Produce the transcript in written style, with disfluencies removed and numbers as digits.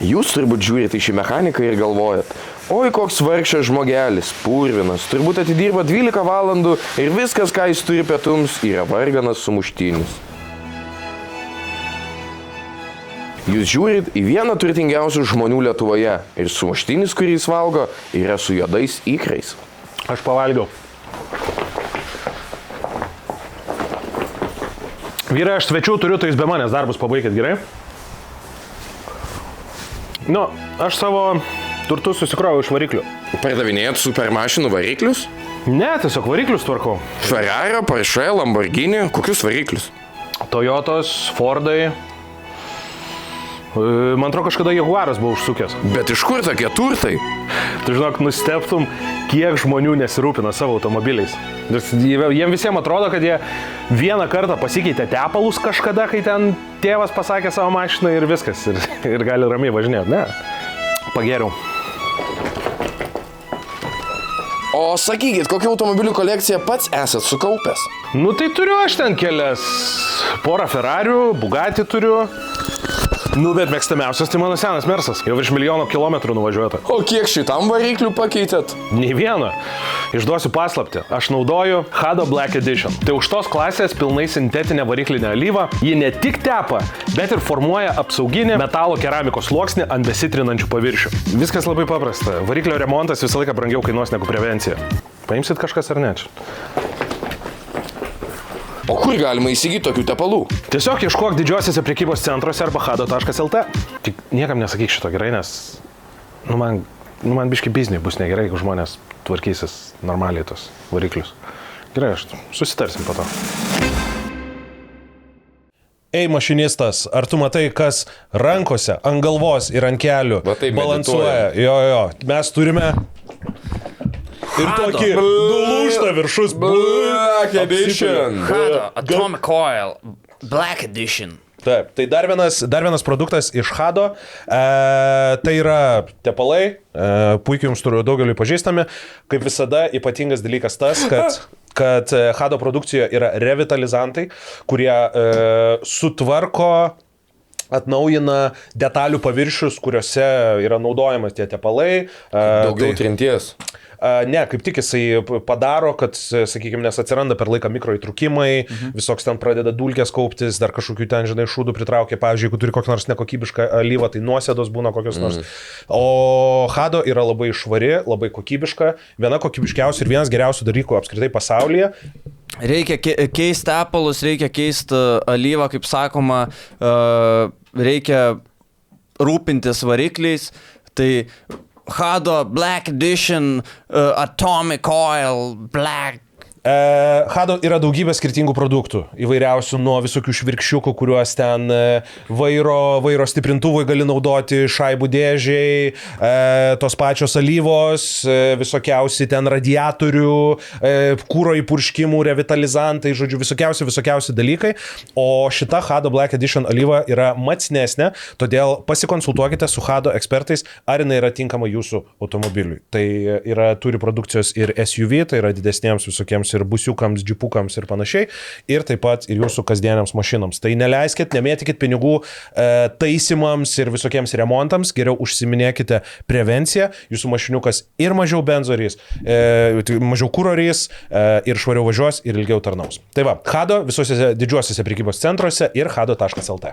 Jūs turbūt žiūrite į šį mechaniką ir galvojat, oi koks vargšas žmogelis, purvinas, turbūt atidirba 12 valandų ir viskas, ką jis turi pietums, yra varganas sumuštinis. Jūs žiūrit į vieną turtingiausių žmonių Lietuvoje ir sumuštinis, kurį jis valgo, yra su juodais ikrais. Aš pavalgiau. Vyrai, aš svečių turiu, tai jūs be manęs darbus pabaikit, gerai? Nu, aš savo turtus susikroviau iš variklių. Pardavinėjat supermašinų variklius? Ne, tiesiog variklius tvarkau. Ferrari, Porsche, Lamborghini, kokius variklius? Toyotos, Fordai. Man atrodo, kažkada Jaguaras buvo užsukęs. Bet iš kur tokie turtai? Tu žinok, nustebtum, kiek žmonių nesirūpina savo automobiliais. Jiem visiems atrodo, kad jie vieną kartą pasikeitė tepalus kažkada, kai ten tėvas pasakė savo mašiną ir viskas. Ir gali ramiai važinėti. Ne, pageriau. O sakykit, kokią automobilių kolekciją pats esat sukaupęs? Nu tai turiu aš ten kelias. Porą Ferrarių, Bugatti turiu. Nu, bet mėgstamiausias tai mano senas Mersas. Jau virš 1 milijono kilometrų nuvažiuota. O kiek šitam variklių pakeitėt? Nei vieną. Išduosiu paslaptį. Aš naudoju Hado Black Edition. Tai aukštos klasės pilnai sintetinė variklinė alyva. Ji ne tik tepa, bet ir formuoja apsauginį metalo keramikos sluoksnį ant besitrinančių paviršių. Viskas labai paprasta. Variklio remontas visą laiką brangiau kainuos negu prevencija. Paimsit kažkas ar ne? O kur galima įsigyti tokių tepalų? Tiesiog ieškok didžiuosiuose prekybos centruose arba hado.lt. Tik niekam nesakyk šito gerai, nes man biški bizniui bus negerai, jeigu žmonės tvarkysis normaliai tos variklius. Gerai, aš susitarsim po to. Ei, mašinistas, ar tu matai, kas rankose, ant galvos ir ant kelių balansuoja? Jo, mes turime... Ir tokį nulūžtą viršus Black Edition. Hado Atomic Oil Black Edition. Taip, tai dar vienas produktas iš Hado. Tai yra tepalai, puikiai jums turiu daugeliu pažįstami. Kaip visada, ypatingas dalykas tas, kad Hado produkcijoje yra revitalizantai, kurie sutvarko, atnaujina detalių paviršius, kuriuose yra naudojamas tie tepalai. Daugiau trinties. Ne, kaip tik jisai padaro, kad, sakykime, nes atsiranda per laiką mikroįtrūkimai, visoks ten pradeda dulkės kauptis, dar kažkokių ten, žinai, šūdų pritraukia, pavyzdžiui, jeigu turi kokią nors nekokybišką alyvą, tai nuosėdos būna kokios nors. O Hado yra labai švari, labai kokybiška, viena kokybiškiausių ir vienas geriausių dalykų apskritai pasaulyje. Reikia keisti tepalus, reikia keisti alyvą, kaip sakoma, reikia rūpintis varikliais, tai Hado Black Edition, Atomic Oil, Black. Hado yra daugybė skirtingų produktų, įvairiausių nuo visokių švirkščiukų, kuriuos ten vairo stiprintuvai gali naudoti, šaibų dėžiai, tos pačios alyvos, visokiausi ten radiatorių, kūro įpurškimų, revitalizantai, žodžiu, visokiausi dalykai. O šita Hado Black Edition alyva yra matsnesnė, todėl pasikonsultuokite su Hado ekspertais, ar jinai yra tinkama jūsų automobiliui. Tai turi produkcijos ir SUV, tai yra didesniems visokiems ir busiukams, džipukams ir panašiai, ir taip pat ir jūsų kasdieniams mašinoms. Tai neleiskit, nemėtikit pinigų taisymams ir visokiems remontams, geriau užsiminėkite prevenciją, jūsų mašiniukas ir mažiau benzorys, mažiau kūrorys, ir švariau važiuos, ir ilgiau tarnaus. Tai va, Hado visuose didžiuosiuose prekybos centruose ir hado.lt.